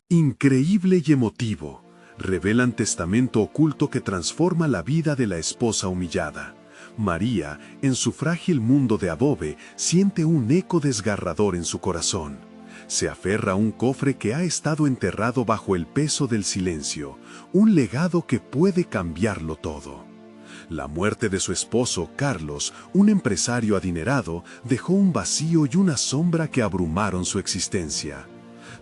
Increíble y emotivo, revelan testamento oculto que transforma la vida de la esposa humillada. María, en su frágil mundo de adobe, siente un eco desgarrador en su corazón. Se aferra a un cofre que ha estado enterrado bajo el peso del silencio, un legado que puede cambiarlo todo. La muerte de su esposo, Carlos, un empresario adinerado, dejó un vacío y una sombra que abrumaron su existencia.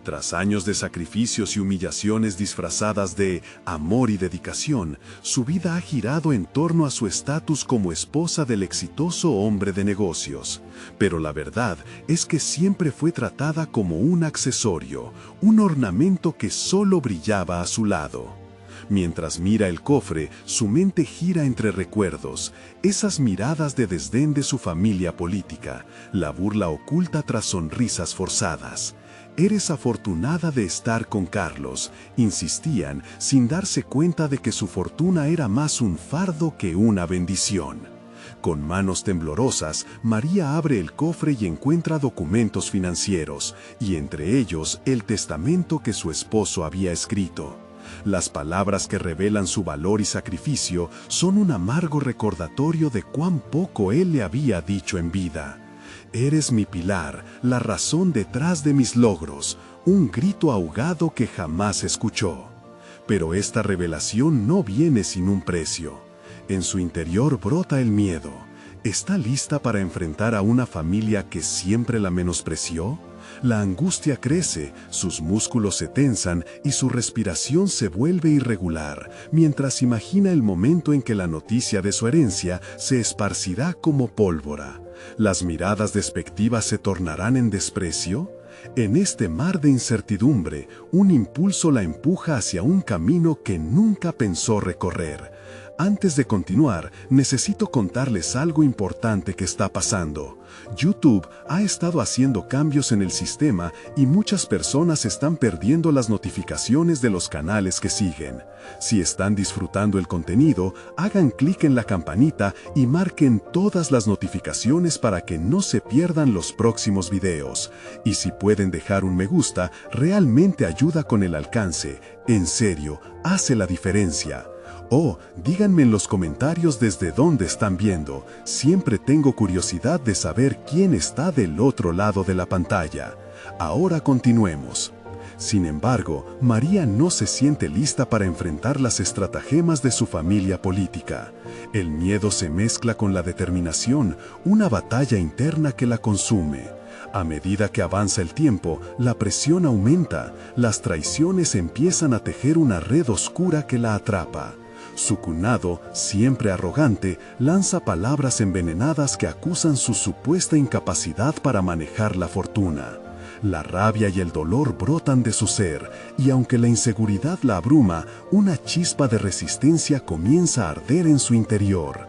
Tras años de sacrificios y humillaciones disfrazadas de amor y dedicación, su vida ha girado en torno a su estatus como esposa del exitoso hombre de negocios. Pero la verdad es que siempre fue tratada como un accesorio, un ornamento que solo brillaba a su lado. Mientras mira el cofre, su mente gira entre recuerdos, esas miradas de desdén de su familia política, la burla oculta tras sonrisas forzadas. «Eres afortunada de estar con Carlos», insistían, sin darse cuenta de que su fortuna era más un fardo que una bendición. Con manos temblorosas, María abre el cofre y encuentra documentos financieros, y entre ellos el testamento que su esposo había escrito. Las palabras que revelan su valor y sacrificio son un amargo recordatorio de cuán poco él le había dicho en vida. «Eres mi pilar, la razón detrás de mis logros», un grito ahogado que jamás escuchó. Pero esta revelación no viene sin un precio. En su interior brota el miedo. ¿Está lista para enfrentar a una familia que siempre la menospreció? La angustia crece, sus músculos se tensan y su respiración se vuelve irregular, mientras imagina el momento en que la noticia de su herencia se esparcirá como pólvora. ¿Las miradas despectivas se tornarán en desprecio? En este mar de incertidumbre, un impulso la empuja hacia un camino que nunca pensó recorrer. Antes de continuar, necesito contarles algo importante que está pasando. YouTube ha estado haciendo cambios en el sistema y muchas personas están perdiendo las notificaciones de los canales que siguen. Si están disfrutando el contenido, hagan clic en la campanita y marquen todas las notificaciones para que no se pierdan los próximos videos. Y si pueden dejar un me gusta, realmente ayuda con el alcance. En serio, hace la diferencia. Oh, díganme en los comentarios desde dónde están viendo. Siempre tengo curiosidad de saber quién está del otro lado de la pantalla. Ahora continuemos. Sin embargo, María no se siente lista para enfrentar las estratagemas de su familia política. El miedo se mezcla con la determinación, una batalla interna que la consume. A medida que avanza el tiempo, la presión aumenta, las traiciones empiezan a tejer una red oscura que la atrapa. Su cuñado, siempre arrogante, lanza palabras envenenadas que acusan su supuesta incapacidad para manejar la fortuna. La rabia y el dolor brotan de su ser, y aunque la inseguridad la abruma, una chispa de resistencia comienza a arder en su interior.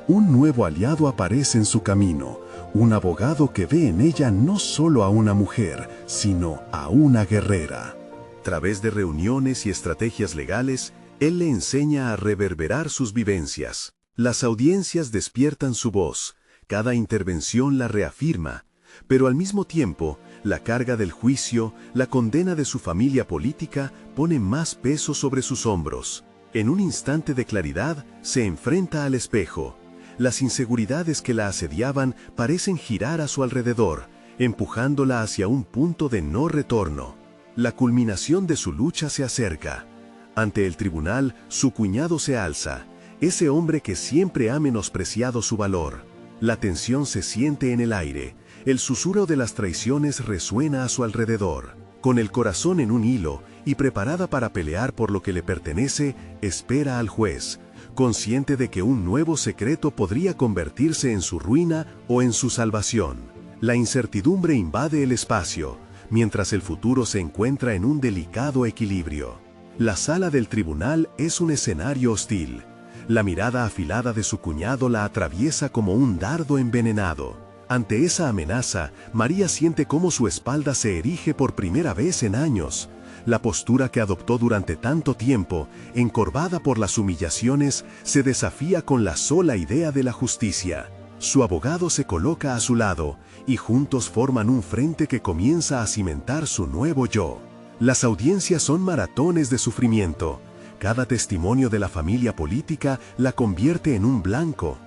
Un nuevo aliado aparece en su camino, un abogado que ve en ella no solo a una mujer, sino a una guerrera. A través de reuniones y estrategias legales, él le enseña a reverberar sus vivencias. Las audiencias despiertan su voz, cada intervención la reafirma, pero al mismo tiempo, la carga del juicio, la condena de su familia política, pone más peso sobre sus hombros. En un instante de claridad, se enfrenta al espejo. Las inseguridades que la asediaban parecen girar a su alrededor, empujándola hacia un punto de no retorno. La culminación de su lucha se acerca. Ante el tribunal, su cuñado se alza, ese hombre que siempre ha menospreciado su valor. La tensión se siente en el aire, el susurro de las traiciones resuena a su alrededor. Con el corazón en un hilo y preparada para pelear por lo que le pertenece, espera al juez, consciente de que un nuevo secreto podría convertirse en su ruina o en su salvación. La incertidumbre invade el espacio, mientras el futuro se encuentra en un delicado equilibrio. La sala del tribunal es un escenario hostil. La mirada afilada de su cuñado la atraviesa como un dardo envenenado. Ante esa amenaza, María siente cómo su espalda se erige por primera vez en años. La postura que adoptó durante tanto tiempo, encorvada por las humillaciones, se desafía con la sola idea de la justicia. Su abogado se coloca a su lado, y juntos forman un frente que comienza a cimentar su nuevo yo. Las audiencias son maratones de sufrimiento. Cada testimonio de la familia política la convierte en un blanco.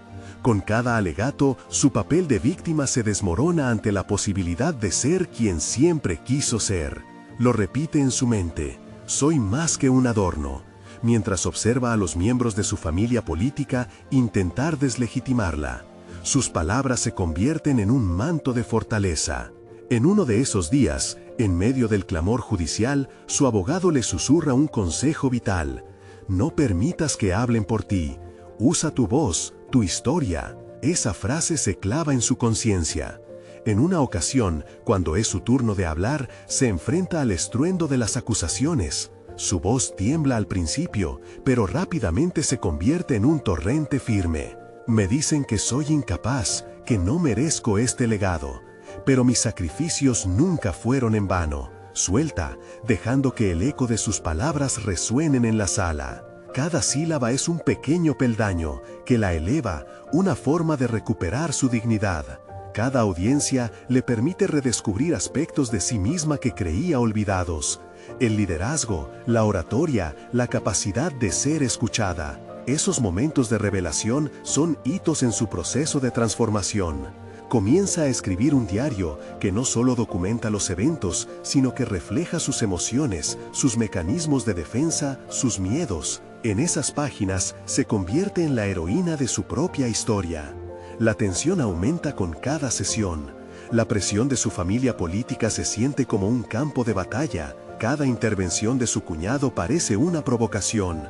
Con cada alegato, su papel de víctima se desmorona ante la posibilidad de ser quien siempre quiso ser. Lo repite en su mente: soy más que un adorno, mientras observa a los miembros de su familia política intentar deslegitimarla. Sus palabras se convierten en un manto de fortaleza. En uno de esos días, en medio del clamor judicial, su abogado le susurra un consejo vital: no permitas que hablen por ti. Usa tu voz, tu historia. Esa frase se clava en su conciencia. En una ocasión, cuando es su turno de hablar, se enfrenta al estruendo de las acusaciones. Su voz tiembla al principio, pero rápidamente se convierte en un torrente firme. Me dicen que soy incapaz, que no merezco este legado, pero mis sacrificios nunca fueron en vano. Suelta, dejando que el eco de sus palabras resuenen en la sala. Cada sílaba es un pequeño peldaño que la eleva, una forma de recuperar su dignidad. Cada audiencia le permite redescubrir aspectos de sí misma que creía olvidados. El liderazgo, la oratoria, la capacidad de ser escuchada. Esos momentos de revelación son hitos en su proceso de transformación. Comienza a escribir un diario que no solo documenta los eventos, sino que refleja sus emociones, sus mecanismos de defensa, sus miedos. En esas páginas se convierte en la heroína de su propia historia. La tensión aumenta con cada sesión. La presión de su familia política se siente como un campo de batalla. Cada intervención de su cuñado parece una provocación.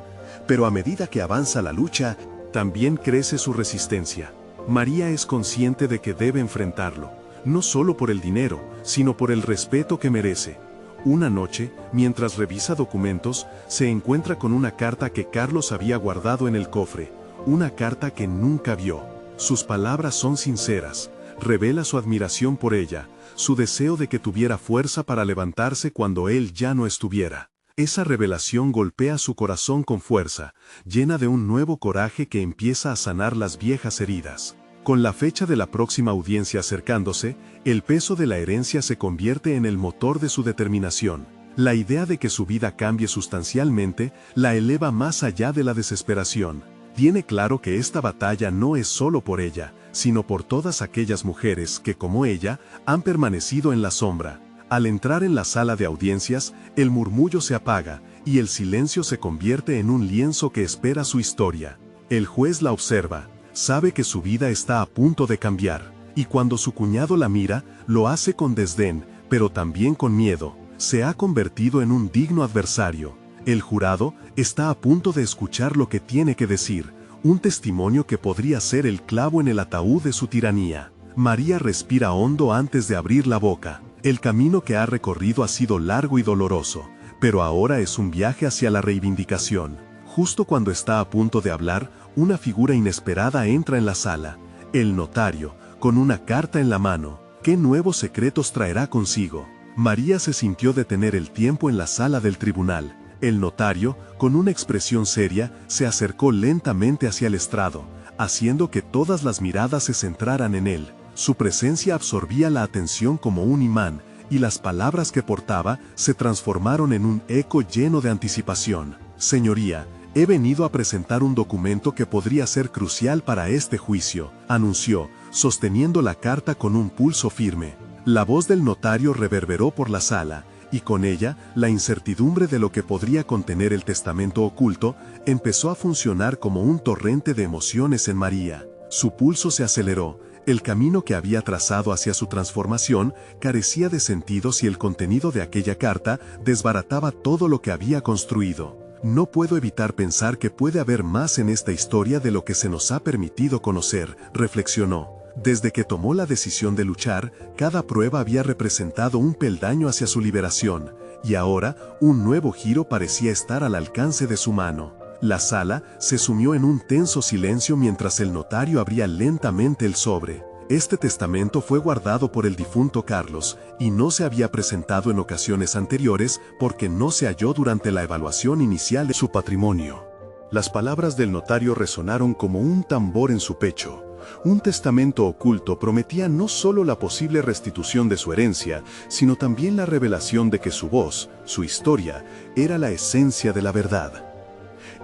Pero a medida que avanza la lucha, también crece su resistencia. María es consciente de que debe enfrentarlo, no solo por el dinero, sino por el respeto que merece. Una noche, mientras revisa documentos, se encuentra con una carta que Carlos había guardado en el cofre, una carta que nunca vio. Sus palabras son sinceras, revela su admiración por ella, su deseo de que tuviera fuerza para levantarse cuando él ya no estuviera. Esa revelación golpea su corazón con fuerza, llena de un nuevo coraje que empieza a sanar las viejas heridas. Con la fecha de la próxima audiencia acercándose, el peso de la herencia se convierte en el motor de su determinación. La idea de que su vida cambie sustancialmente la eleva más allá de la desesperación. Tiene claro que esta batalla no es solo por ella, sino por todas aquellas mujeres que, como ella, han permanecido en la sombra. Al entrar en la sala de audiencias, el murmullo se apaga y el silencio se convierte en un lienzo que espera su historia. El juez la observa, sabe que su vida está a punto de cambiar, y cuando su cuñado la mira, lo hace con desdén, pero también con miedo. Se ha convertido en un digno adversario. El jurado está a punto de escuchar lo que tiene que decir, un testimonio que podría ser el clavo en el ataúd de su tiranía. María respira hondo antes de abrir la boca. El camino que ha recorrido ha sido largo y doloroso, pero ahora es un viaje hacia la reivindicación. Justo cuando está a punto de hablar, una figura inesperada entra en la sala. El notario, con una carta en la mano. ¿Qué nuevos secretos traerá consigo? María se sintió detener el tiempo en la sala del tribunal. El notario, con una expresión seria, se acercó lentamente hacia el estrado, haciendo que todas las miradas se centraran en él. Su presencia absorbía la atención como un imán, y las palabras que portaba se transformaron en un eco lleno de anticipación. Señoría, he venido a presentar un documento que podría ser crucial para este juicio, anunció, sosteniendo la carta con un pulso firme. La voz del notario reverberó por la sala, y con ella, la incertidumbre de lo que podría contener el testamento oculto, empezó a funcionar como un torrente de emociones en María. Su pulso se aceleró. El camino que había trazado hacia su transformación carecía de sentido si el contenido de aquella carta desbarataba todo lo que había construido. No puedo evitar pensar que puede haber más en esta historia de lo que se nos ha permitido conocer, reflexionó. Desde que tomó la decisión de luchar, cada prueba había representado un peldaño hacia su liberación, y ahora un nuevo giro parecía estar al alcance de su mano. La sala se sumió en un tenso silencio mientras el notario abría lentamente el sobre. Este testamento fue guardado por el difunto Carlos y no se había presentado en ocasiones anteriores porque no se halló durante la evaluación inicial de su patrimonio. Las palabras del notario resonaron como un tambor en su pecho. Un testamento oculto prometía no solo la posible restitución de su herencia, sino también la revelación de que su voz, su historia, era la esencia de la verdad.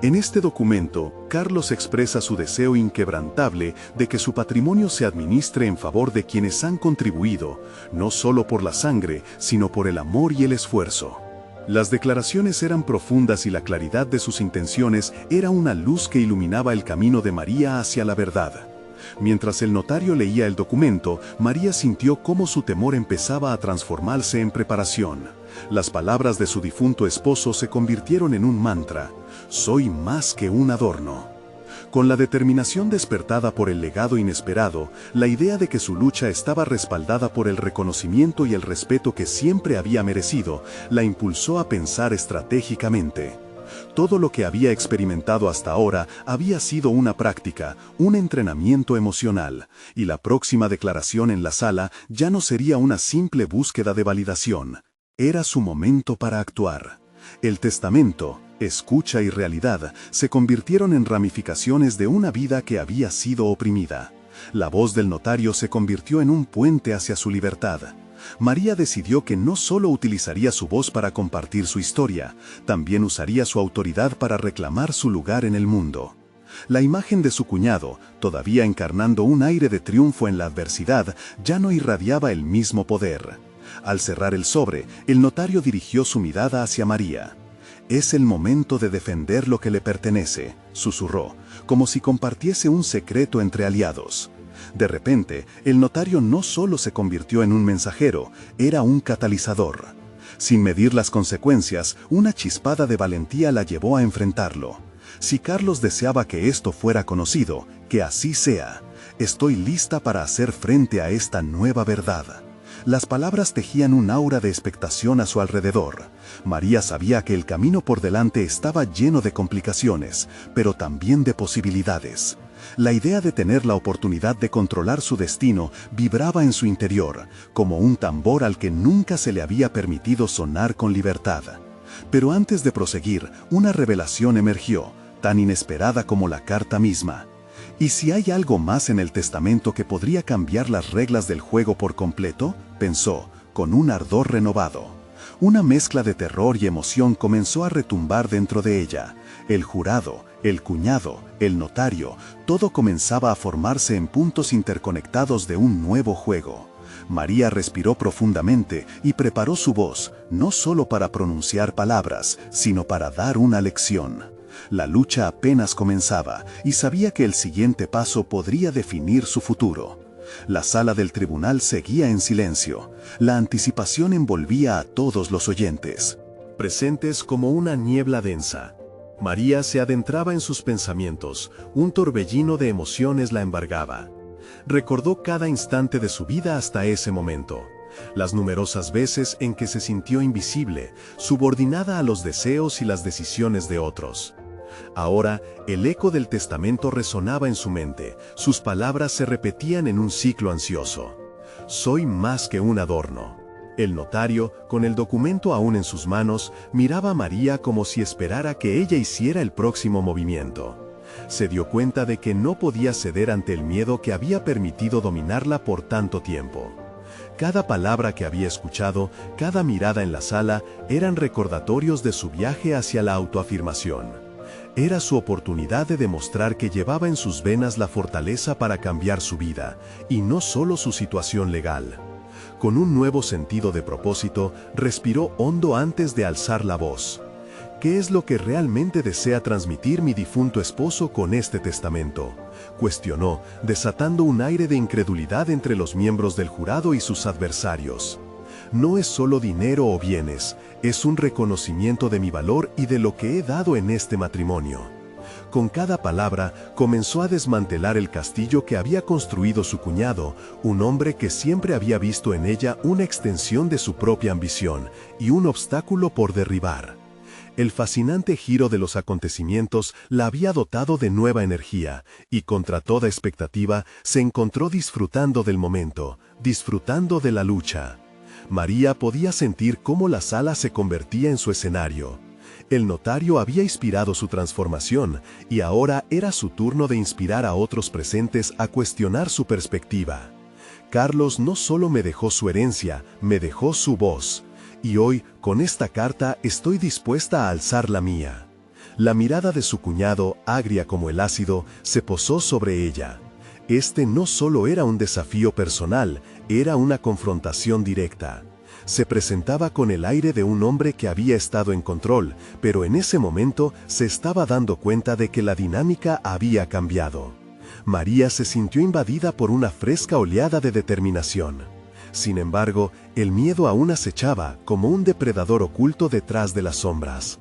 En este documento, Carlos expresa su deseo inquebrantable de que su patrimonio se administre en favor de quienes han contribuido, no solo por la sangre, sino por el amor y el esfuerzo. Las declaraciones eran profundas y la claridad de sus intenciones era una luz que iluminaba el camino de María hacia la verdad. Mientras el notario leía el documento, María sintió cómo su temor empezaba a transformarse en preparación. Las palabras de su difunto esposo se convirtieron en un mantra: «Soy más que un adorno». Con la determinación despertada por el legado inesperado, la idea de que su lucha estaba respaldada por el reconocimiento y el respeto que siempre había merecido, la impulsó a pensar estratégicamente. Todo lo que había experimentado hasta ahora había sido una práctica, un entrenamiento emocional, y la próxima declaración en la sala ya no sería una simple búsqueda de validación. Era su momento para actuar. El testamento, escucha y realidad se convirtieron en ramificaciones de una vida que había sido oprimida. La voz del notario se convirtió en un puente hacia su libertad. María decidió que no solo utilizaría su voz para compartir su historia, también usaría su autoridad para reclamar su lugar en el mundo. La imagen de su cuñado, todavía encarnando un aire de triunfo en la adversidad, ya no irradiaba el mismo poder. Al cerrar el sobre, el notario dirigió su mirada hacia María. «Es el momento de defender lo que le pertenece», susurró, como si compartiese un secreto entre aliados. De repente, el notario no solo se convirtió en un mensajero, era un catalizador. Sin medir las consecuencias, una chispada de valentía la llevó a enfrentarlo. Si Carlos deseaba que esto fuera conocido, que así sea. Estoy lista para hacer frente a esta nueva verdad. Las palabras tejían un aura de expectación a su alrededor. María sabía que el camino por delante estaba lleno de complicaciones, pero también de posibilidades. La idea de tener la oportunidad de controlar su destino vibraba en su interior, como un tambor al que nunca se le había permitido sonar con libertad. Pero antes de proseguir, una revelación emergió, tan inesperada como la carta misma. ¿Y si hay algo más en el testamento que podría cambiar las reglas del juego por completo?, pensó, con un ardor renovado. Una mezcla de terror y emoción comenzó a retumbar dentro de ella. El jurado, el cuñado, el notario, todo comenzaba a formarse en puntos interconectados de un nuevo juego. María respiró profundamente y preparó su voz, no solo para pronunciar palabras, sino para dar una lección. La lucha apenas comenzaba y sabía que el siguiente paso podría definir su futuro. La sala del tribunal seguía en silencio. La anticipación envolvía a todos los oyentes. Presentes como una niebla densa, María se adentraba en sus pensamientos, un torbellino de emociones la embargaba. Recordó cada instante de su vida hasta ese momento. Las numerosas veces en que se sintió invisible, subordinada a los deseos y las decisiones de otros. Ahora, el eco del testamento resonaba en su mente, sus palabras se repetían en un ciclo ansioso. «Soy más que un adorno». El notario, con el documento aún en sus manos, miraba a María como si esperara que ella hiciera el próximo movimiento. Se dio cuenta de que no podía ceder ante el miedo que había permitido dominarla por tanto tiempo. Cada palabra que había escuchado, cada mirada en la sala, eran recordatorios de su viaje hacia la autoafirmación. Era su oportunidad de demostrar que llevaba en sus venas la fortaleza para cambiar su vida, y no solo su situación legal. Con un nuevo sentido de propósito, respiró hondo antes de alzar la voz. ¿Qué es lo que realmente desea transmitir mi difunto esposo con este testamento?, cuestionó, desatando un aire de incredulidad entre los miembros del jurado y sus adversarios. No es solo dinero o bienes, es un reconocimiento de mi valor y de lo que he dado en este matrimonio. Con cada palabra, comenzó a desmantelar el castillo que había construido su cuñado, un hombre que siempre había visto en ella una extensión de su propia ambición y un obstáculo por derribar. El fascinante giro de los acontecimientos la había dotado de nueva energía, y contra toda expectativa se encontró disfrutando del momento, disfrutando de la lucha. María podía sentir cómo la sala se convertía en su escenario. El notario había inspirado su transformación y ahora era su turno de inspirar a otros presentes a cuestionar su perspectiva. Carlos no solo me dejó su herencia, me dejó su voz. Y hoy, con esta carta, estoy dispuesta a alzar la mía. La mirada de su cuñado, agria como el ácido, se posó sobre ella. Este no solo era un desafío personal, era una confrontación directa. Se presentaba con el aire de un hombre que había estado en control, pero en ese momento se estaba dando cuenta de que la dinámica había cambiado. María se sintió invadida por una fresca oleada de determinación. Sin embargo, el miedo aún acechaba como un depredador oculto detrás de las sombras.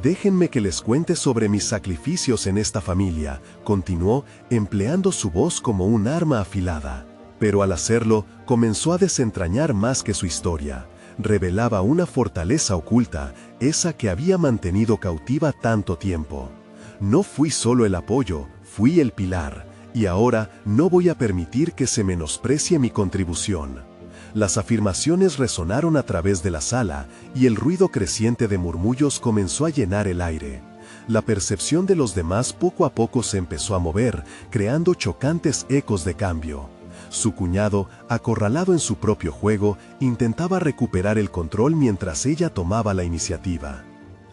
Déjenme que les cuente sobre mis sacrificios en esta familia, continuó, empleando su voz como un arma afilada. Pero al hacerlo, comenzó a desentrañar más que su historia. Revelaba una fortaleza oculta, esa que había mantenido cautiva tanto tiempo. No fui solo el apoyo, fui el pilar, y ahora no voy a permitir que se menosprecie mi contribución. Las afirmaciones resonaron a través de la sala, y el ruido creciente de murmullos comenzó a llenar el aire. La percepción de los demás poco a poco se empezó a mover, creando chocantes ecos de cambio. Su cuñado, acorralado en su propio juego, intentaba recuperar el control mientras ella tomaba la iniciativa.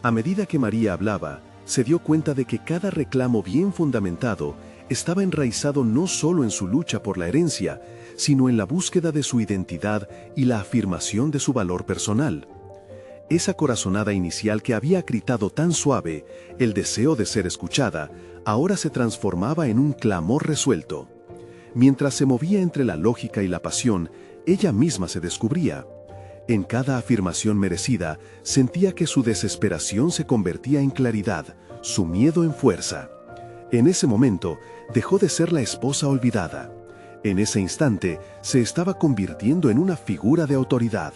A medida que María hablaba, se dio cuenta de que cada reclamo bien fundamentado estaba enraizado no solo en su lucha por la herencia, sino en la búsqueda de su identidad y la afirmación de su valor personal. Esa corazonada inicial que había gritado tan suave, el deseo de ser escuchada, ahora se transformaba en un clamor resuelto. Mientras se movía entre la lógica y la pasión, ella misma se descubría. En cada afirmación merecida, sentía que su desesperación se convertía en claridad, su miedo en fuerza. En ese momento, dejó de ser la esposa olvidada. En ese instante, se estaba convirtiendo en una figura de autoridad.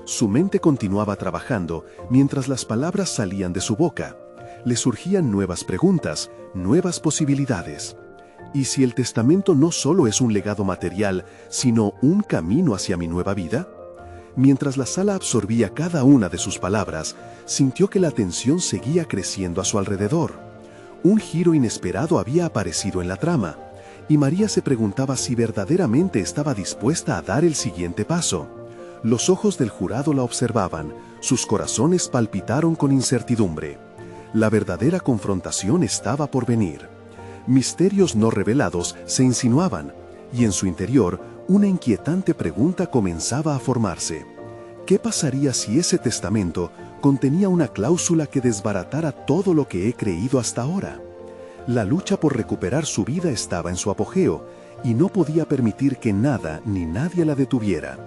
Su mente continuaba trabajando mientras las palabras salían de su boca. Le surgían nuevas preguntas, nuevas posibilidades. ¿Y si el testamento no solo es un legado material, sino un camino hacia mi nueva vida? Mientras la sala absorbía cada una de sus palabras, sintió que la tensión seguía creciendo a su alrededor. Un giro inesperado había aparecido en la trama, y María se preguntaba si verdaderamente estaba dispuesta a dar el siguiente paso. Los ojos del jurado la observaban, sus corazones palpitaron con incertidumbre. La verdadera confrontación estaba por venir. Misterios no revelados se insinuaban, y en su interior, una inquietante pregunta comenzaba a formarse. ¿Qué pasaría si ese testamento contenía una cláusula que desbaratara todo lo que he creído hasta ahora? La lucha por recuperar su vida estaba en su apogeo, y no podía permitir que nada ni nadie la detuviera.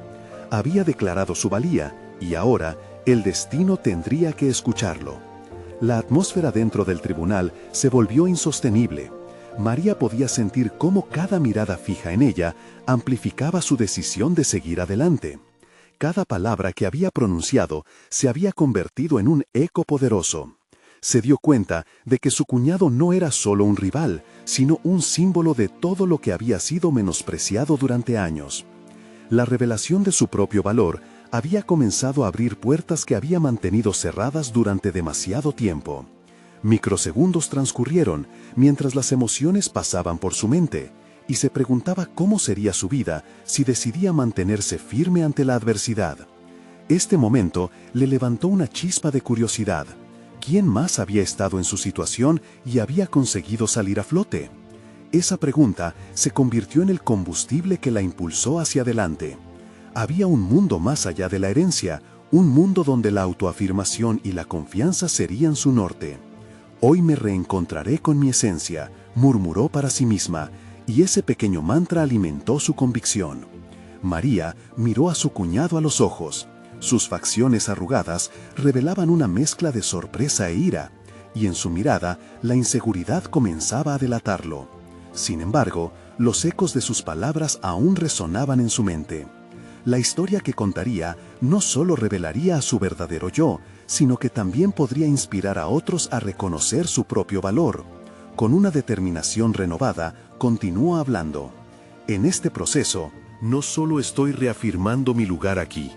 Había declarado su valía, y ahora el destino tendría que escucharlo. La atmósfera dentro del tribunal se volvió insostenible. María podía sentir cómo cada mirada fija en ella amplificaba su decisión de seguir adelante. Cada palabra que había pronunciado se había convertido en un eco poderoso. Se dio cuenta de que su cuñado no era solo un rival, sino un símbolo de todo lo que había sido menospreciado durante años. La revelación de su propio valor había comenzado a abrir puertas que había mantenido cerradas durante demasiado tiempo. Microsegundos transcurrieron mientras las emociones pasaban por su mente, y se preguntaba cómo sería su vida si decidía mantenerse firme ante la adversidad. Este momento le levantó una chispa de curiosidad. ¿Quién más había estado en su situación y había conseguido salir a flote? Esa pregunta se convirtió en el combustible que la impulsó hacia adelante. Había un mundo más allá de la herencia, un mundo donde la autoafirmación y la confianza serían su norte. Hoy me reencontraré con mi esencia, murmuró para sí misma, y ese pequeño mantra alimentó su convicción. María miró a su cuñado a los ojos. Sus facciones arrugadas revelaban una mezcla de sorpresa e ira, y en su mirada la inseguridad comenzaba a delatarlo. Sin embargo, los ecos de sus palabras aún resonaban en su mente. La historia que contaría no solo revelaría a su verdadero yo, sino que también podría inspirar a otros a reconocer su propio valor. Con una determinación renovada, continuó hablando. En este proceso, no solo estoy reafirmando mi lugar aquí,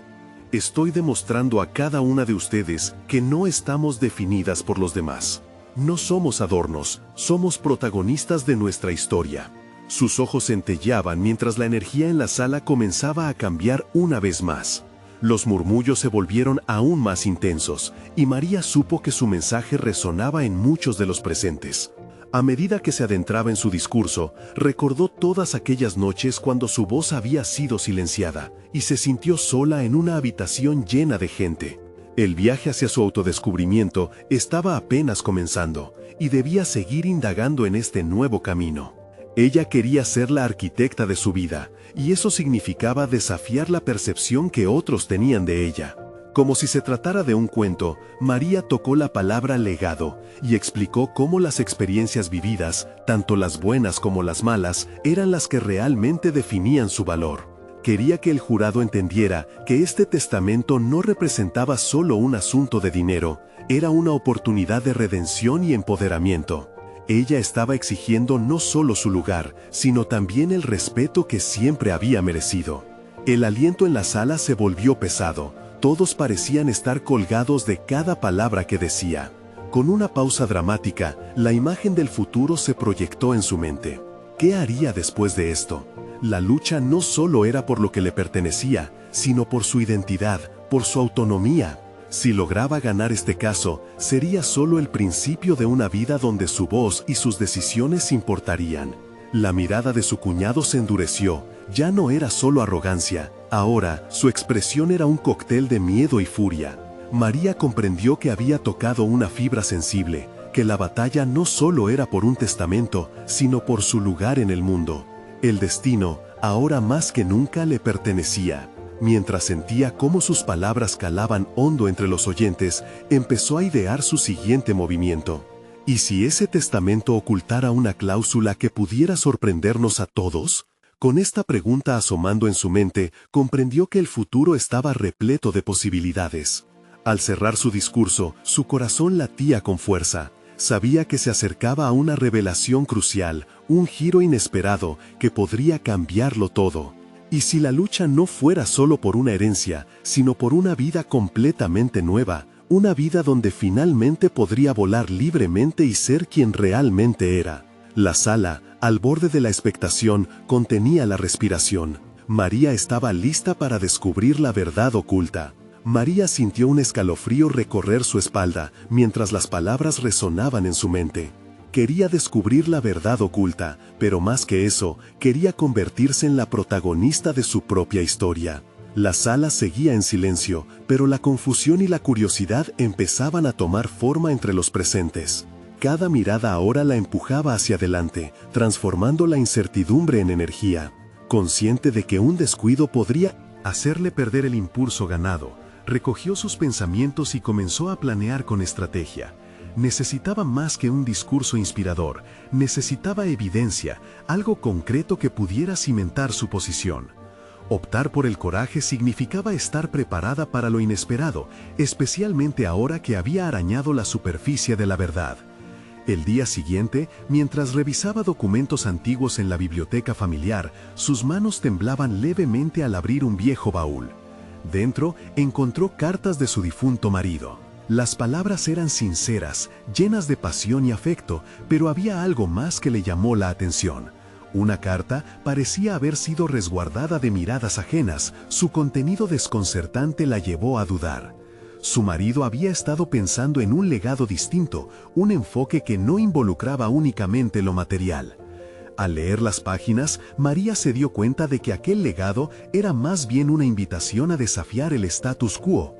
Estoy demostrando a cada una de ustedes que no estamos definidas por los demás. No somos adornos, somos protagonistas de nuestra historia. Sus ojos centelleaban mientras la energía en la sala comenzaba a cambiar una vez más. Los murmullos se volvieron aún más intensos, y María supo que su mensaje resonaba en muchos de los presentes. A medida que se adentraba en su discurso, recordó todas aquellas noches cuando su voz había sido silenciada, y se sintió sola en una habitación llena de gente. El viaje hacia su autodescubrimiento estaba apenas comenzando, y debía seguir indagando en este nuevo camino. Ella quería ser la arquitecta de su vida, y eso significaba desafiar la percepción que otros tenían de ella. Como si se tratara de un cuento, María tocó la palabra legado y explicó cómo las experiencias vividas, tanto las buenas como las malas, eran las que realmente definían su valor. Quería que el jurado entendiera que este testamento no representaba solo un asunto de dinero, era una oportunidad de redención y empoderamiento. Ella estaba exigiendo no solo su lugar, sino también el respeto que siempre había merecido. El aliento en la sala se volvió pesado. Todos parecían estar colgados de cada palabra que decía. Con una pausa dramática, la imagen del futuro se proyectó en su mente. ¿Qué haría después de esto? La lucha no solo era por lo que le pertenecía, sino por su identidad, por su autonomía. Si lograba ganar este caso, sería solo el principio de una vida donde su voz y sus decisiones importarían. La mirada de su cuñado se endureció. Ya no era solo arrogancia, ahora su expresión era un cóctel de miedo y furia. María comprendió que había tocado una fibra sensible, que la batalla no solo era por un testamento, sino por su lugar en el mundo. El destino, ahora más que nunca, le pertenecía. Mientras sentía cómo sus palabras calaban hondo entre los oyentes, empezó a idear su siguiente movimiento. ¿Y si ese testamento ocultara una cláusula que pudiera sorprendernos a todos? Con esta pregunta asomando en su mente, comprendió que el futuro estaba repleto de posibilidades. Al cerrar su discurso, su corazón latía con fuerza. Sabía que se acercaba a una revelación crucial, un giro inesperado que podría cambiarlo todo. Y si la lucha no fuera solo por una herencia, sino por una vida completamente nueva, una vida donde finalmente podría volar libremente y ser quien realmente era. La sala, al borde de la expectación, contenía la respiración. María estaba lista para descubrir la verdad oculta. María sintió un escalofrío recorrer su espalda mientras las palabras resonaban en su mente. Quería descubrir la verdad oculta, pero más que eso, quería convertirse en la protagonista de su propia historia. La sala seguía en silencio, pero la confusión y la curiosidad empezaban a tomar forma entre los presentes. Cada mirada ahora la empujaba hacia adelante, transformando la incertidumbre en energía. Consciente de que un descuido podría hacerle perder el impulso ganado, recogió sus pensamientos y comenzó a planear con estrategia. Necesitaba más que un discurso inspirador, necesitaba evidencia, algo concreto que pudiera cimentar su posición. Optar por el coraje significaba estar preparada para lo inesperado, especialmente ahora que había arañado la superficie de la verdad. El día siguiente, mientras revisaba documentos antiguos en la biblioteca familiar, sus manos temblaban levemente al abrir un viejo baúl. Dentro, encontró cartas de su difunto marido. Las palabras eran sinceras, llenas de pasión y afecto, pero había algo más que le llamó la atención. Una carta parecía haber sido resguardada de miradas ajenas, su contenido desconcertante la llevó a dudar. Su marido había estado pensando en un legado distinto, un enfoque que no involucraba únicamente lo material. Al leer las páginas, María se dio cuenta de que aquel legado era más bien una invitación a desafiar el status quo.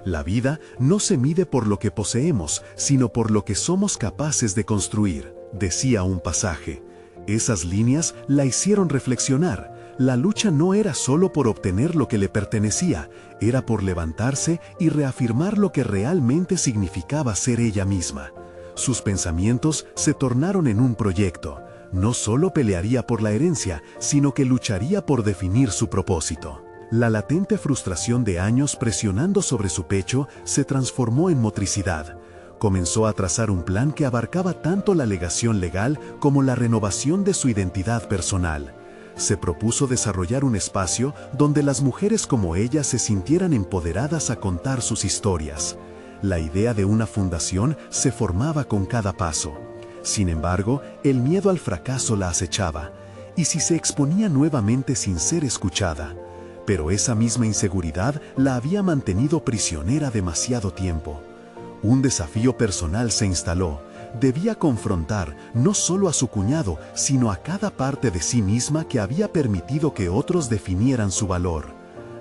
La vida no se mide por lo que poseemos, sino por lo que somos capaces de construir, decía un pasaje. Esas líneas la hicieron reflexionar. La lucha no era solo por obtener lo que le pertenecía, era por levantarse y reafirmar lo que realmente significaba ser ella misma. Sus pensamientos se tornaron en un proyecto. No solo pelearía por la herencia, sino que lucharía por definir su propósito. La latente frustración de años presionando sobre su pecho se transformó en motricidad. Comenzó a trazar un plan que abarcaba tanto la legación legal como la renovación de su identidad personal. Se propuso desarrollar un espacio donde las mujeres como ella se sintieran empoderadas a contar sus historias. La idea de una fundación se formaba con cada paso. Sin embargo, el miedo al fracaso la acechaba. ¿Y si se exponía nuevamente sin ser escuchada? Pero esa misma inseguridad la había mantenido prisionera demasiado tiempo. Un desafío personal se instaló. Debía confrontar no solo a su cuñado, sino a cada parte de sí misma que había permitido que otros definieran su valor.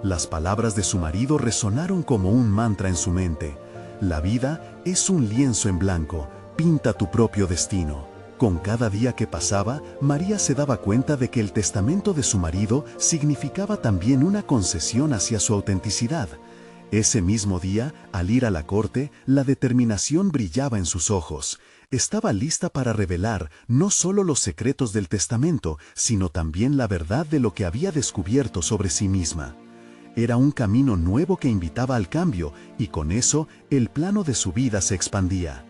Las palabras de su marido resonaron como un mantra en su mente. La vida es un lienzo en blanco, pinta tu propio destino. Con cada día que pasaba, María se daba cuenta de que el testamento de su marido significaba también una concesión hacia su autenticidad. Ese mismo día, al ir a la corte, la determinación brillaba en sus ojos. Estaba lista para revelar no solo los secretos del testamento, sino también la verdad de lo que había descubierto sobre sí misma. Era un camino nuevo que invitaba al cambio, y con eso el plano de su vida se expandía.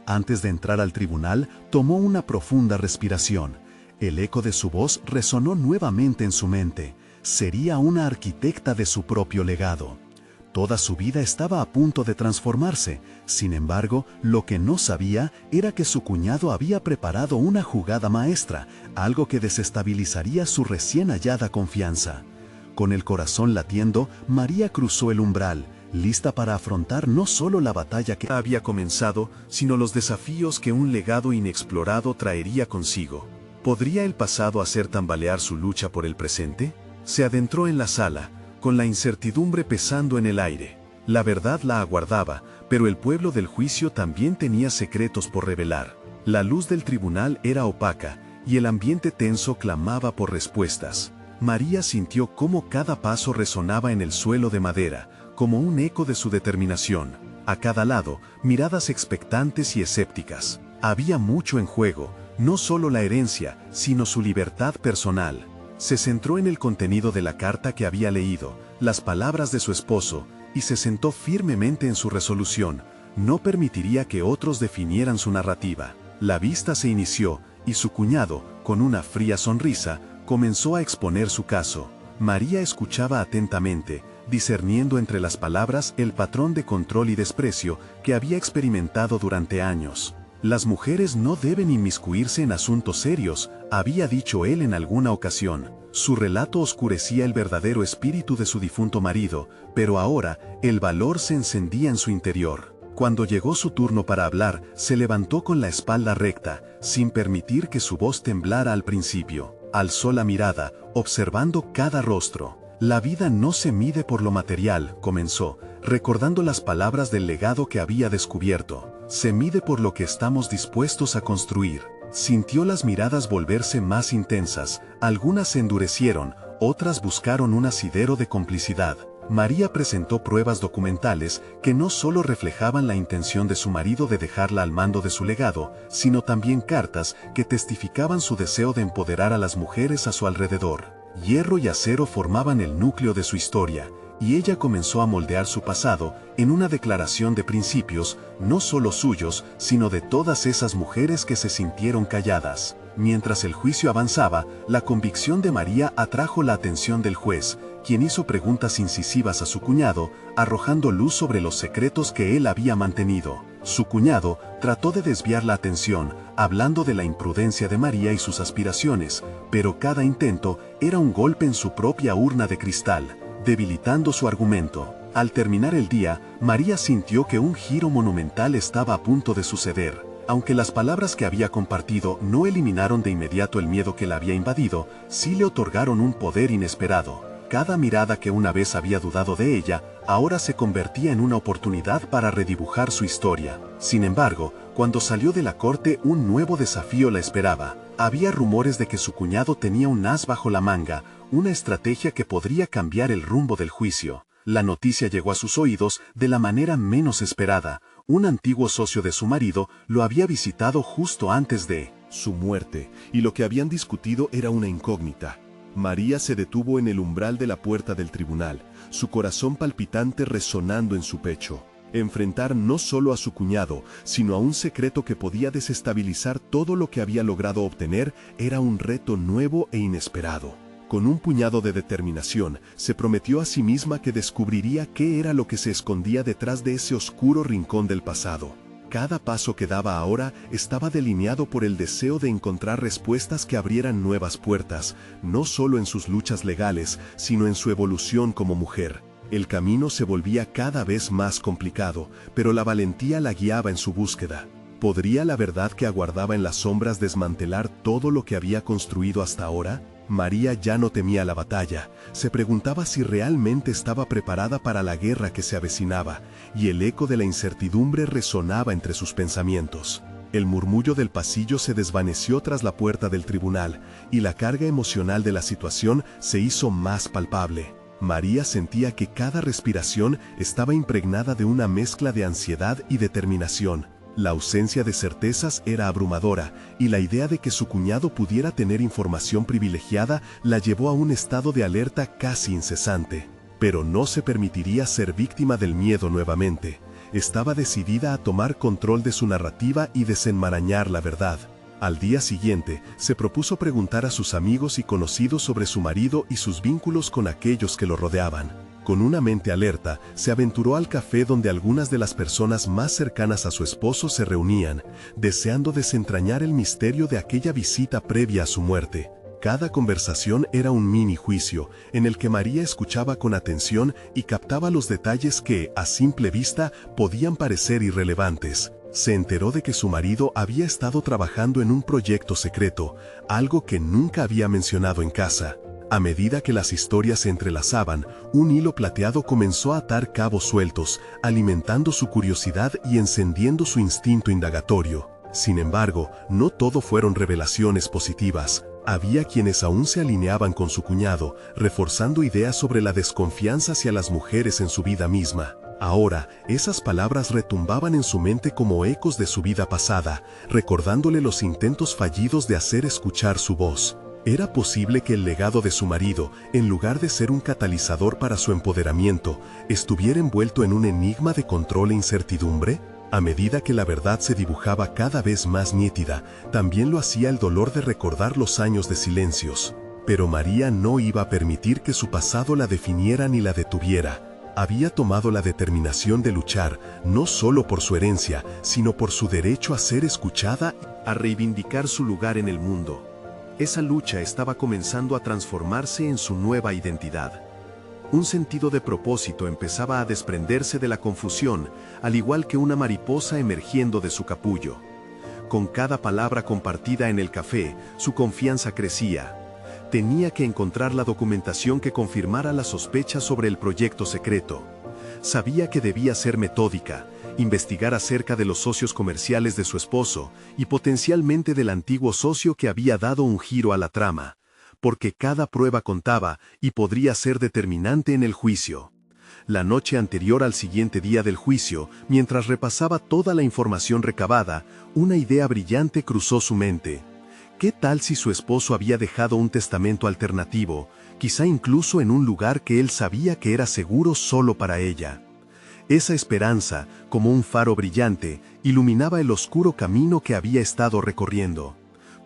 Antes de entrar al tribunal, tomó una profunda respiración. El eco de su voz resonó nuevamente en su mente. Sería una arquitecta de su propio legado. Toda su vida estaba a punto de transformarse. Sin embargo, lo que no sabía era que su cuñado había preparado una jugada maestra, algo que desestabilizaría su recién hallada confianza. Con el corazón latiendo, María cruzó el umbral, lista para afrontar no solo la batalla que había comenzado, sino los desafíos que un legado inexplorado traería consigo. ¿Podría el pasado hacer tambalear su lucha por el presente? Se adentró en la sala, con la incertidumbre pesando en el aire. La verdad la aguardaba, pero el pueblo del juicio también tenía secretos por revelar. La luz del tribunal era opaca, y el ambiente tenso clamaba por respuestas. María sintió cómo cada paso resonaba en el suelo de madera, como un eco de su determinación. A cada lado, miradas expectantes y escépticas. Había mucho en juego, no solo la herencia, sino su libertad personal. Se centró en el contenido de la carta que había leído, las palabras de su esposo, y se sentó firmemente en su resolución. No permitiría que otros definieran su narrativa. La vista se inició, y su cuñado, con una fría sonrisa, comenzó a exponer su caso. María escuchaba atentamente, discerniendo entre las palabras el patrón de control y desprecio que había experimentado durante años. Las mujeres no deben inmiscuirse en asuntos serios, había dicho él en alguna ocasión. Su relato oscurecía el verdadero espíritu de su difunto marido, pero ahora el valor se encendía en su interior. Cuando llegó su turno para hablar, se levantó con la espalda recta, sin permitir que su voz temblara al principio. Alzó la mirada, observando cada rostro. La vida no se mide por lo material, comenzó, recordando las palabras del legado que había descubierto. Se mide por lo que estamos dispuestos a construir. Sintió las miradas volverse más intensas, algunas se endurecieron, otras buscaron un asidero de complicidad. María presentó pruebas documentales que no solo reflejaban la intención de su marido de dejarla al mando de su legado, sino también cartas que testificaban su deseo de empoderar a las mujeres a su alrededor. Hierro y acero formaban el núcleo de su historia, y ella comenzó a moldear su pasado en una declaración de principios, no solo suyos, sino de todas esas mujeres que se sintieron calladas. Mientras el juicio avanzaba, la convicción de María atrajo la atención del juez, quien hizo preguntas incisivas a su cuñado, arrojando luz sobre los secretos que él había mantenido. Su cuñado trató de desviar la atención, hablando de la imprudencia de María y sus aspiraciones, pero cada intento era un golpe en su propia urna de cristal, debilitando su argumento. Al terminar el día, María sintió que un giro monumental estaba a punto de suceder. Aunque las palabras que había compartido no eliminaron de inmediato el miedo que la había invadido, sí le otorgaron un poder inesperado. Cada mirada que una vez había dudado de ella, ahora se convertía en una oportunidad para redibujar su historia. Sin embargo, cuando salió de la corte, un nuevo desafío la esperaba. Había rumores de que su cuñado tenía un as bajo la manga, una estrategia que podría cambiar el rumbo del juicio. La noticia llegó a sus oídos de la manera menos esperada. Un antiguo socio de su marido lo había visitado justo antes de su muerte, y lo que habían discutido era una incógnita. María se detuvo en el umbral de la puerta del tribunal, su corazón palpitante resonando en su pecho. Enfrentar no solo a su cuñado, sino a un secreto que podía desestabilizar todo lo que había logrado obtener, era un reto nuevo e inesperado. Con un puñado de determinación, se prometió a sí misma que descubriría qué era lo que se escondía detrás de ese oscuro rincón del pasado. Cada paso que daba ahora estaba delineado por el deseo de encontrar respuestas que abrieran nuevas puertas, no solo en sus luchas legales, sino en su evolución como mujer. El camino se volvía cada vez más complicado, pero la valentía la guiaba en su búsqueda. ¿Podría la verdad que aguardaba en las sombras desmantelar todo lo que había construido hasta ahora? María ya no temía la batalla, se preguntaba si realmente estaba preparada para la guerra que se avecinaba, y el eco de la incertidumbre resonaba entre sus pensamientos. El murmullo del pasillo se desvaneció tras la puerta del tribunal, y la carga emocional de la situación se hizo más palpable. María sentía que cada respiración estaba impregnada de una mezcla de ansiedad y determinación. La ausencia de certezas era abrumadora, y la idea de que su cuñado pudiera tener información privilegiada la llevó a un estado de alerta casi incesante. Pero no se permitiría ser víctima del miedo nuevamente. Estaba decidida a tomar control de su narrativa y desenmarañar la verdad. Al día siguiente, se propuso preguntar a sus amigos y conocidos sobre su marido y sus vínculos con aquellos que lo rodeaban. Con una mente alerta, se aventuró al café donde algunas de las personas más cercanas a su esposo se reunían, deseando desentrañar el misterio de aquella visita previa a su muerte. Cada conversación era un mini juicio, en el que María escuchaba con atención y captaba los detalles que, a simple vista, podían parecer irrelevantes. Se enteró de que su marido había estado trabajando en un proyecto secreto, algo que nunca había mencionado en casa. A medida que las historias se entrelazaban, un hilo plateado comenzó a atar cabos sueltos, alimentando su curiosidad y encendiendo su instinto indagatorio. Sin embargo, no todo fueron revelaciones positivas. Había quienes aún se alineaban con su cuñado, reforzando ideas sobre la desconfianza hacia las mujeres en su vida misma. Ahora, esas palabras retumbaban en su mente como ecos de su vida pasada, recordándole los intentos fallidos de hacer escuchar su voz. ¿Era posible que el legado de su marido, en lugar de ser un catalizador para su empoderamiento, estuviera envuelto en un enigma de control e incertidumbre? A medida que la verdad se dibujaba cada vez más nítida, también lo hacía el dolor de recordar los años de silencios. Pero María no iba a permitir que su pasado la definiera ni la detuviera. Había tomado la determinación de luchar, no solo por su herencia, sino por su derecho a ser escuchada, a reivindicar su lugar en el mundo. Esa lucha estaba comenzando a transformarse en su nueva identidad. Un sentido de propósito empezaba a desprenderse de la confusión, al igual que una mariposa emergiendo de su capullo. Con cada palabra compartida en el café, su confianza crecía. Tenía que encontrar la documentación que confirmara las sospechas sobre el proyecto secreto. Sabía que debía ser metódica, investigar acerca de los socios comerciales de su esposo y potencialmente del antiguo socio que había dado un giro a la trama, porque cada prueba contaba y podría ser determinante en el juicio. La noche anterior al siguiente día del juicio, mientras repasaba toda la información recabada, una idea brillante cruzó su mente. ¿Qué tal si su esposo había dejado un testamento alternativo, quizá incluso en un lugar que él sabía que era seguro solo para ella? Esa esperanza, como un faro brillante, iluminaba el oscuro camino que había estado recorriendo.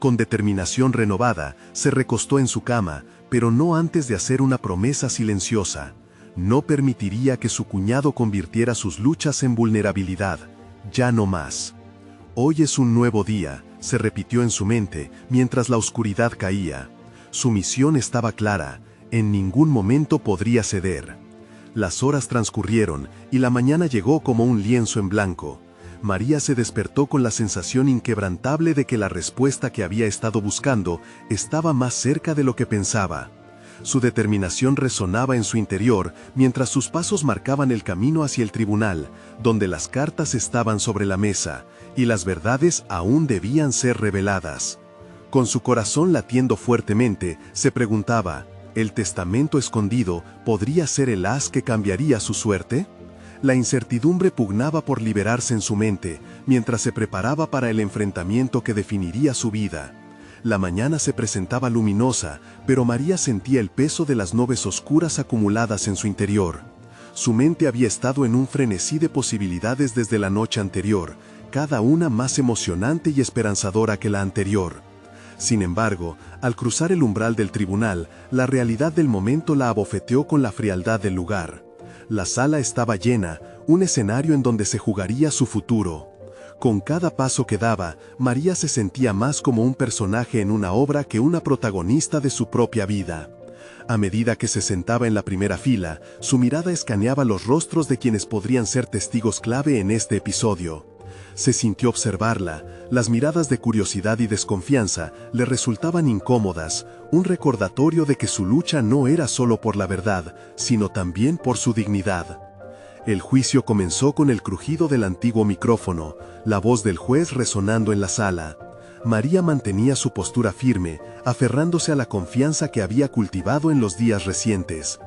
Con determinación renovada, se recostó en su cama, pero no antes de hacer una promesa silenciosa. No permitiría que su cuñado convirtiera sus luchas en vulnerabilidad. Ya no más. Hoy es un nuevo día, se repitió en su mente, mientras la oscuridad caía. Su misión estaba clara, en ningún momento podría ceder. Las horas transcurrieron, y la mañana llegó como un lienzo en blanco. María se despertó con la sensación inquebrantable de que la respuesta que había estado buscando estaba más cerca de lo que pensaba. Su determinación resonaba en su interior, mientras sus pasos marcaban el camino hacia el tribunal, donde las cartas estaban sobre la mesa, y las verdades aún debían ser reveladas. Con su corazón latiendo fuertemente, se preguntaba, ¿el testamento escondido podría ser el haz que cambiaría su suerte? La incertidumbre pugnaba por liberarse en su mente, mientras se preparaba para el enfrentamiento que definiría su vida. La mañana se presentaba luminosa, pero María sentía el peso de las nubes oscuras acumuladas en su interior. Su mente había estado en un frenesí de posibilidades desde la noche anterior, cada una más emocionante y esperanzadora que la anterior. Sin embargo, al cruzar el umbral del tribunal, la realidad del momento la abofeteó con la frialdad del lugar. La sala estaba llena, un escenario en donde se jugaría su futuro. Con cada paso que daba, María se sentía más como un personaje en una obra que una protagonista de su propia vida. A medida que se sentaba en la primera fila, su mirada escaneaba los rostros de quienes podrían ser testigos clave en este episodio. Se sintió observarla, las miradas de curiosidad y desconfianza le resultaban incómodas, un recordatorio de que su lucha no era solo por la verdad, sino también por su dignidad. El juicio comenzó con el crujido del antiguo micrófono, la voz del juez resonando en la sala. María mantenía su postura firme, aferrándose a la confianza que había cultivado en los días recientes.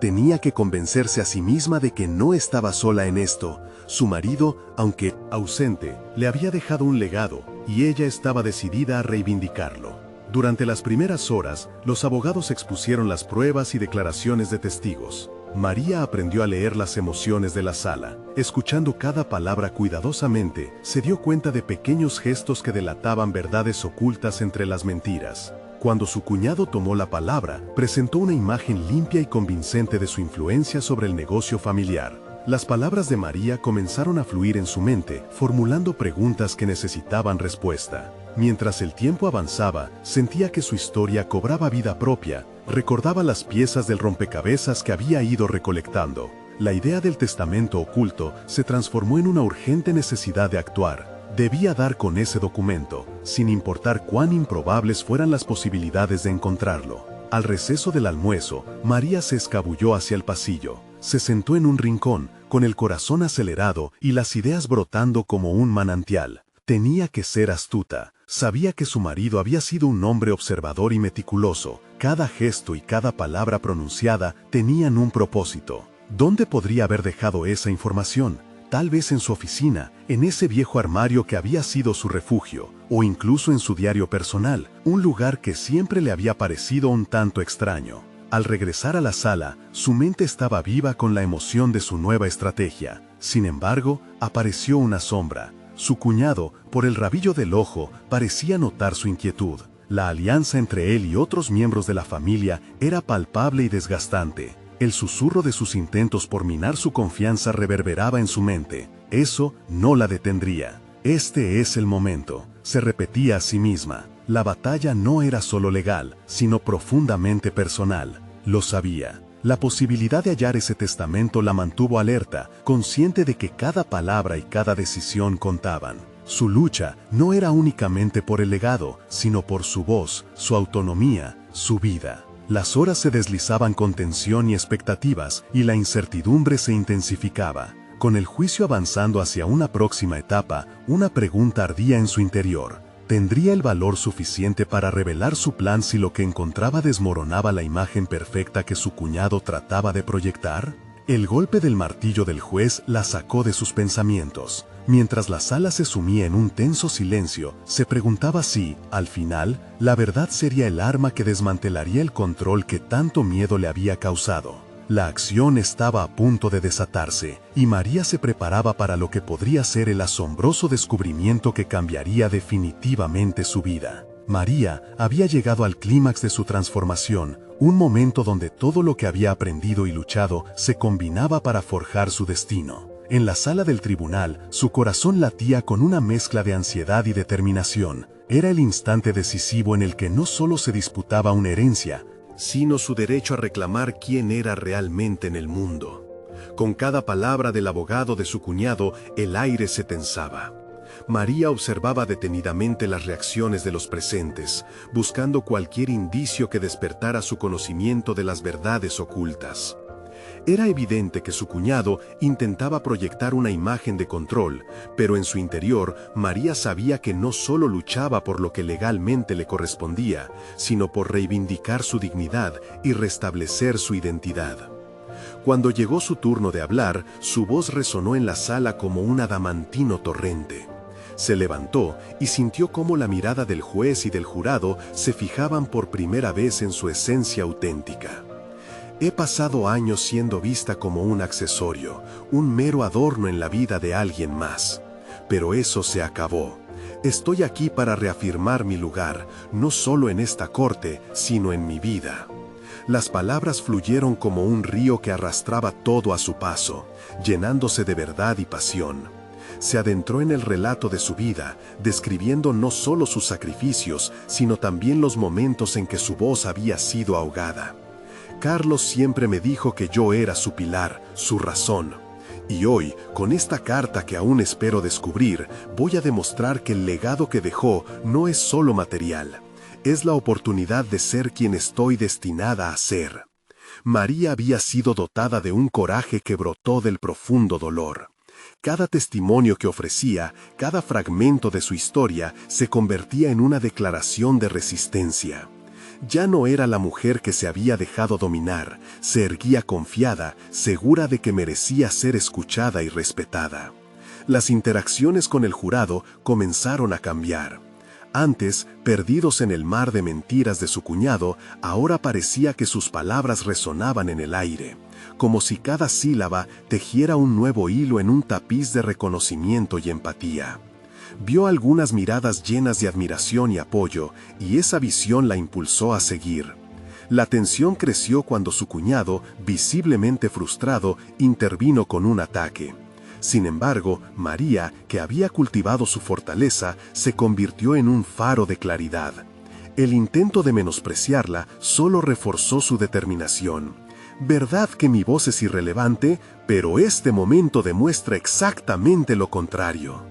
Tenía que convencerse a sí misma de que no estaba sola en esto. Su marido, aunque ausente, le había dejado un legado, y ella estaba decidida a reivindicarlo. Durante las primeras horas, los abogados expusieron las pruebas y declaraciones de testigos. María aprendió a leer las emociones de la sala. Escuchando cada palabra cuidadosamente, se dio cuenta de pequeños gestos que delataban verdades ocultas entre las mentiras. Cuando su cuñado tomó la palabra, presentó una imagen limpia y convincente de su influencia sobre el negocio familiar. Las palabras de María comenzaron a fluir en su mente, formulando preguntas que necesitaban respuesta. Mientras el tiempo avanzaba, sentía que su historia cobraba vida propia, recordaba las piezas del rompecabezas que había ido recolectando. La idea del testamento oculto se transformó en una urgente necesidad de actuar. Debía dar con ese documento, sin importar cuán improbables fueran las posibilidades de encontrarlo. Al receso del almuerzo, María se escabulló hacia el pasillo. Se sentó en un rincón, con el corazón acelerado y las ideas brotando como un manantial. Tenía que ser astuta. Sabía que su marido había sido un hombre observador y meticuloso. Cada gesto y cada palabra pronunciada tenían un propósito. ¿Dónde podría haber dejado esa información? Tal vez en su oficina, en ese viejo armario que había sido su refugio, o incluso en su diario personal, un lugar que siempre le había parecido un tanto extraño. Al regresar a la sala, su mente estaba viva con la emoción de su nueva estrategia. Sin embargo, apareció una sombra. Su cuñado, por el rabillo del ojo, parecía notar su inquietud. La alianza entre él y otros miembros de la familia era palpable y desgastante. El susurro de sus intentos por minar su confianza reverberaba en su mente. Eso no la detendría. Este es el momento, se repetía a sí misma. La batalla no era solo legal, sino profundamente personal. Lo sabía. La posibilidad de hallar ese testamento la mantuvo alerta, consciente de que cada palabra y cada decisión contaban. Su lucha no era únicamente por el legado, sino por su voz, su autonomía, su vida. Las horas se deslizaban con tensión y expectativas, y la incertidumbre se intensificaba. Con el juicio avanzando hacia una próxima etapa, una pregunta ardía en su interior. ¿Tendría el valor suficiente para revelar su plan si lo que encontraba desmoronaba la imagen perfecta que su cuñado trataba de proyectar? El golpe del martillo del juez la sacó de sus pensamientos. Mientras la sala se sumía en un tenso silencio, se preguntaba si, al final, la verdad sería el arma que desmantelaría el control que tanto miedo le había causado. La acción estaba a punto de desatarse, y María se preparaba para lo que podría ser el asombroso descubrimiento que cambiaría definitivamente su vida. María había llegado al clímax de su transformación, un momento donde todo lo que había aprendido y luchado se combinaba para forjar su destino. En la sala del tribunal, su corazón latía con una mezcla de ansiedad y determinación. Era el instante decisivo en el que no solo se disputaba una herencia, sino su derecho a reclamar quién era realmente en el mundo. Con cada palabra del abogado de su cuñado, el aire se tensaba. María observaba detenidamente las reacciones de los presentes, buscando cualquier indicio que despertara su conocimiento de las verdades ocultas. Era evidente que su cuñado intentaba proyectar una imagen de control, pero en su interior, María sabía que no solo luchaba por lo que legalmente le correspondía, sino por reivindicar su dignidad y restablecer su identidad. Cuando llegó su turno de hablar, su voz resonó en la sala como un adamantino torrente. Se levantó y sintió cómo la mirada del juez y del jurado se fijaban por primera vez en su esencia auténtica. He pasado años siendo vista como un accesorio, un mero adorno en la vida de alguien más. Pero eso se acabó. Estoy aquí para reafirmar mi lugar, no solo en esta corte, sino en mi vida. Las palabras fluyeron como un río que arrastraba todo a su paso, llenándose de verdad y pasión. Se adentró en el relato de su vida, describiendo no solo sus sacrificios, sino también los momentos en que su voz había sido ahogada. Carlos siempre me dijo que yo era su pilar, su razón. Y hoy, con esta carta que aún espero descubrir, voy a demostrar que el legado que dejó no es solo material. Es la oportunidad de ser quien estoy destinada a ser. María había sido dotada de un coraje que brotó del profundo dolor. Cada testimonio que ofrecía, cada fragmento de su historia, se convertía en una declaración de resistencia. Ya no era la mujer que se había dejado dominar, se erguía confiada, segura de que merecía ser escuchada y respetada. Las interacciones con el jurado comenzaron a cambiar. Antes, perdidos en el mar de mentiras de su cuñado, ahora parecía que sus palabras resonaban en el aire, como si cada sílaba tejiera un nuevo hilo en un tapiz de reconocimiento y empatía. Vio algunas miradas llenas de admiración y apoyo, y esa visión la impulsó a seguir. La tensión creció cuando su cuñado, visiblemente frustrado, intervino con un ataque. Sin embargo, María, que había cultivado su fortaleza, se convirtió en un faro de claridad. El intento de menospreciarla solo reforzó su determinación. Verdad que mi voz es irrelevante, pero este momento demuestra exactamente lo contrario.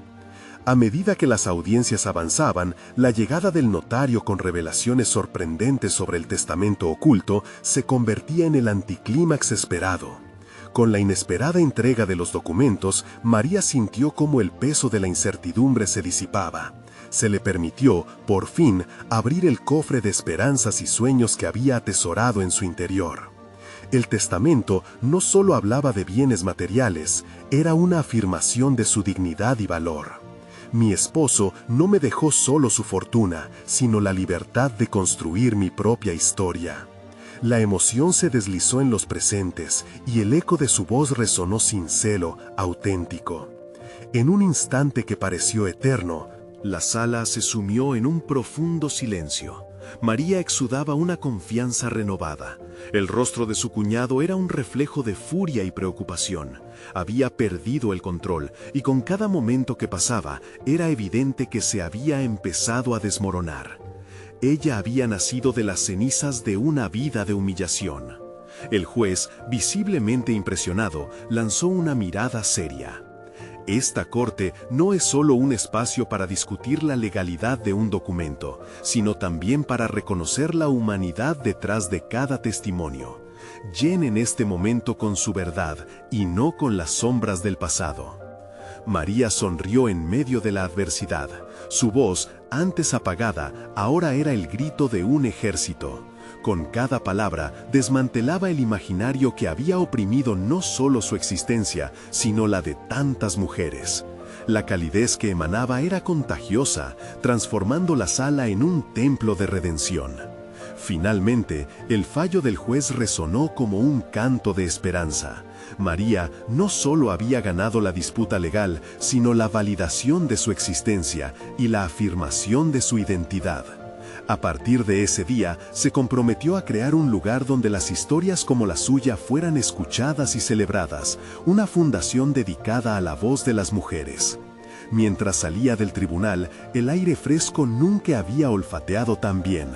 A medida que las audiencias avanzaban, la llegada del notario con revelaciones sorprendentes sobre el testamento oculto se convertía en el anticlímax esperado. Con la inesperada entrega de los documentos, María sintió cómo el peso de la incertidumbre se disipaba. Se le permitió, por fin, abrir el cofre de esperanzas y sueños que había atesorado en su interior. El testamento no solo hablaba de bienes materiales, era una afirmación de su dignidad y valor. Mi esposo no me dejó solo su fortuna, sino la libertad de construir mi propia historia. La emoción se deslizó en los presentes y el eco de su voz resonó sincero, auténtico. En un instante que pareció eterno, la sala se sumió en un profundo silencio. María exudaba una confianza renovada. El rostro de su cuñado era un reflejo de furia y preocupación. Había perdido el control y con cada momento que pasaba era evidente que se había empezado a desmoronar. Ella había nacido de las cenizas de una vida de humillación. El juez, visiblemente impresionado, lanzó una mirada seria. Esta corte no es solo un espacio para discutir la legalidad de un documento, sino también para reconocer la humanidad detrás de cada testimonio. Llenen este momento con su verdad y no con las sombras del pasado. María sonrió en medio de la adversidad. Su voz, antes apagada, ahora era el grito de un ejército. Con cada palabra, desmantelaba el imaginario que había oprimido no solo su existencia, sino la de tantas mujeres. La calidez que emanaba era contagiosa, transformando la sala en un templo de redención. Finalmente, el fallo del juez resonó como un canto de esperanza. María no solo había ganado la disputa legal, sino la validación de su existencia y la afirmación de su identidad. A partir de ese día, se comprometió a crear un lugar donde las historias como la suya fueran escuchadas y celebradas, una fundación dedicada a la voz de las mujeres. Mientras salía del tribunal, el aire fresco nunca había olfateado tan bien.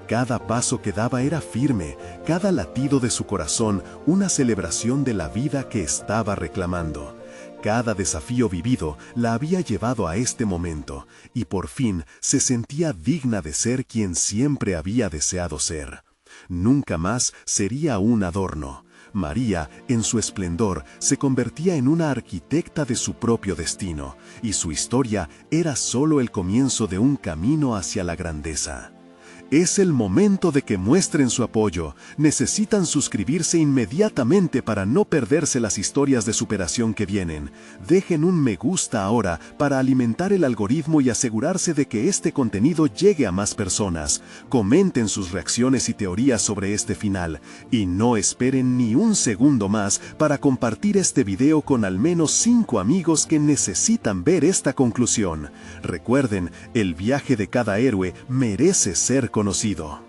Cada paso que daba era firme, cada latido de su corazón una celebración de la vida que estaba reclamando. Cada desafío vivido la había llevado a este momento, y por fin se sentía digna de ser quien siempre había deseado ser. Nunca más sería un adorno. María, en su esplendor, se convertía en una arquitecta de su propio destino, y su historia era solo el comienzo de un camino hacia la grandeza. Es el momento de que muestren su apoyo. Necesitan suscribirse inmediatamente para no perderse las historias de superación que vienen. Dejen un me gusta ahora para alimentar el algoritmo y asegurarse de que este contenido llegue a más personas. Comenten sus reacciones y teorías sobre este final. Y no esperen ni un segundo más para compartir este video con al menos 5 amigos que necesitan ver esta conclusión. Recuerden, el viaje de cada héroe merece ser conocido.